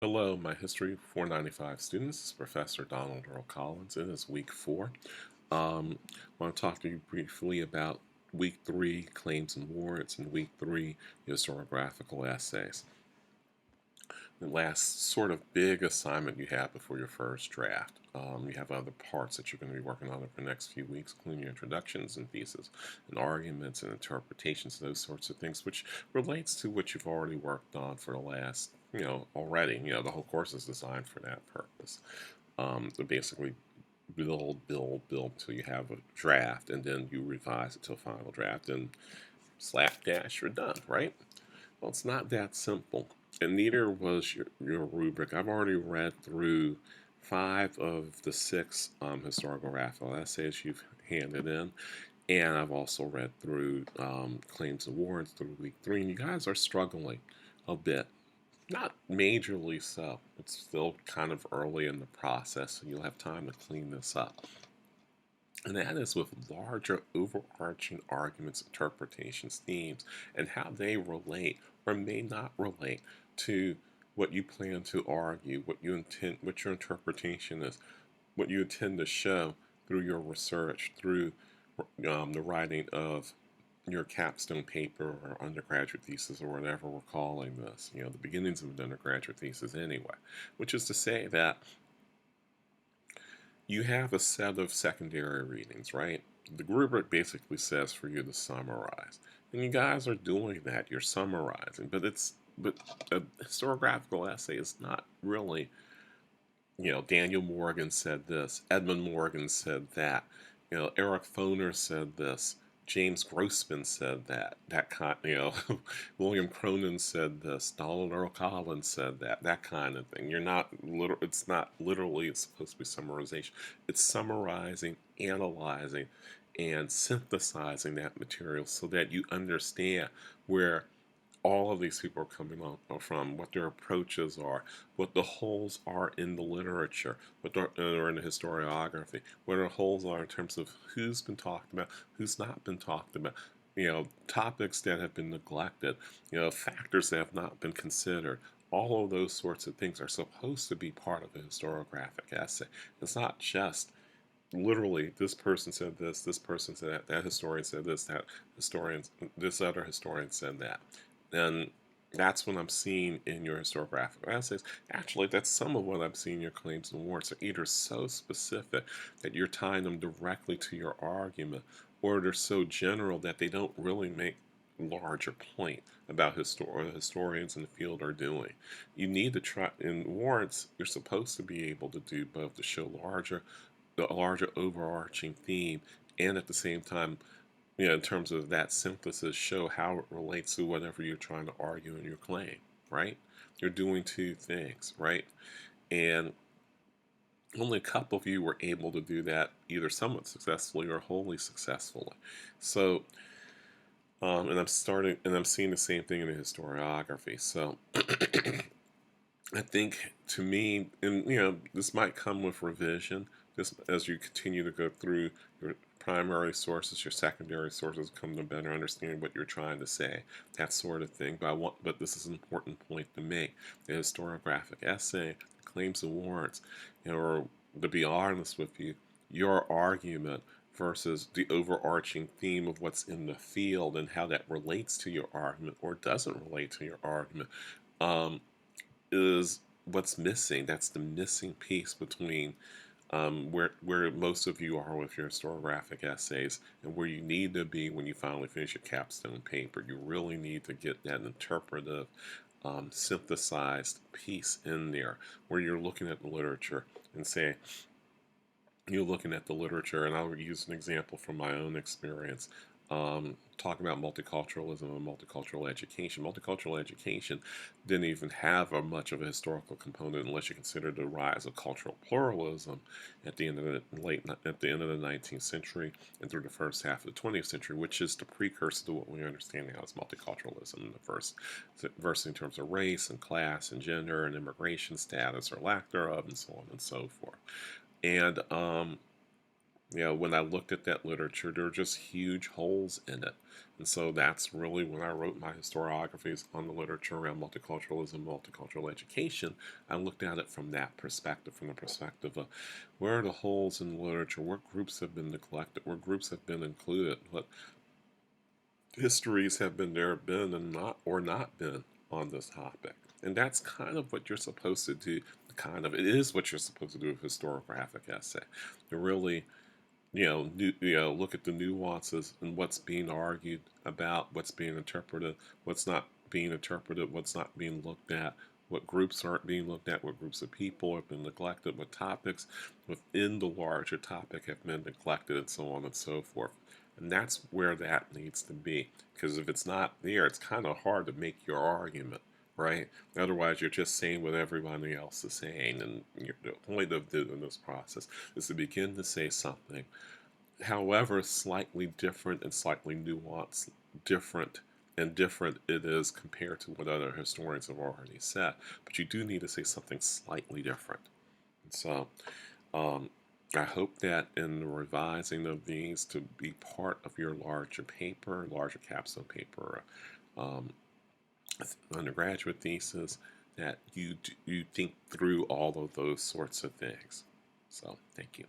Hello, my History 495 students. This is Professor Donald Earl Collins. It is week 4. I want to talk to you briefly about week 3, claims and warrants, and week 3, historiographical essays. The last sort of big assignment you have before your first draft. You have other parts that you're going to be working on over the next few weeks, including your introductions and thesis and arguments and interpretations, those sorts of things, which relates to what you've already worked on for the last, already. The whole course is designed for that purpose. To basically build till you have a draft, and then you revise it to a final draft, and slapdash, you're done, right? Well, it's not that simple, and neither was your rubric. I've already read through 5 of the 6 historiographical essays you've handed in, and I've also read through claims and warrants through week 3, and you guys are struggling a bit. Not majorly so. It's still kind of early in the process, so you'll have time to clean this up. And that is with larger overarching arguments, interpretations, themes, and how they relate or may not relate to what you plan to argue, what your interpretation is, what you intend to show through your research, through the writing of your capstone paper or undergraduate thesis or whatever we're calling this, the beginnings of an undergraduate thesis anyway, which is to say that you have a set of secondary readings, right? The rubric basically says for you to summarize. And you guys are doing that. You're summarizing. But a historiographical essay is not really, Daniel Morgan said this, Edmund Morgan said that, Eric Foner said this, James Grossman said that kind, William Cronin said this, Donald Earl Collins said that kind of thing. It's not literally, it's supposed to be summarization. It's summarizing, analyzing, and synthesizing that material so that you understand where all of these people are coming from, what their approaches are, what the holes are in the literature, or in the historiography, what the holes are in terms of who's been talked about, who's not been talked about, topics that have been neglected, factors that have not been considered. All of those sorts of things are supposed to be part of a historiographic essay. It's not just literally this person said this person said that historian said this other historian said that. And that's what I'm seeing in your historiographical essays. Actually, that's some of what I'm seeing in your claims and warrants are either so specific that you're tying them directly to your argument, or they're so general that they don't really make larger point about historians in the field are doing. You need to try in warrants. You're supposed to be able to do both to show the larger overarching theme, and at the same time, in terms of that synthesis, show how it relates to whatever you're trying to argue in your claim, right? You're doing two things, right? And only a couple of you were able to do that either somewhat successfully or wholly successfully. So, and I'm seeing the same thing in the historiography. So, I think to me, and this might come with revision, just as you continue to go through your primary sources, your secondary sources, come to better understand what you're trying to say, that sort of thing. But this is an important point to make: the historiographic essay, claims and warrants, or to be honest with you, your argument versus the overarching theme of what's in the field and how that relates to your argument or doesn't relate to your argument. Is what's missing. That's the missing piece between where most of you are with your historiographic essays and where you need to be when you finally finish your capstone paper. You really need to get that interpretive, synthesized piece in there where you're looking at the literature and say, you're looking at the literature, and I'll use an example from my own experience. Talking about multiculturalism and multicultural education. Multicultural education didn't even have much of a historical component unless you consider the rise of cultural pluralism at the end of the 19th century and through the first half of the 20th century, which is the precursor to what we understand now as multiculturalism in the first in terms of race and class and gender and immigration status or lack thereof and so on and so forth. And when I looked at that literature, there were just huge holes in it. And so that's really when I wrote my historiographies on the literature around multiculturalism, multicultural education. I looked at it from that perspective, from the perspective of where are the holes in the literature, what groups have been neglected, what groups have been included, what histories have been and not been on this topic. And that's kind of what you're supposed to do. It is what you're supposed to do with historiographic essay. You really look at the nuances and what's being argued about, what's being interpreted, what's not being interpreted, what's not being looked at, what groups aren't being looked at, what groups of people have been neglected, what topics within the larger topic have been neglected, and so on and so forth. And that's where that needs to be. Because if it's not there, it's kind of hard to make your argument, right? Otherwise, you're just saying what everybody else is saying. And the point of doing this process is to begin to say something, however slightly different and slightly nuanced, different it is compared to what other historians have already said. But you do need to say something slightly different. And so, I hope that in the revising of these to be part of your larger paper, larger capstone paper, um, undergraduate thesis, that you think through all of those sorts of things. So, thank you.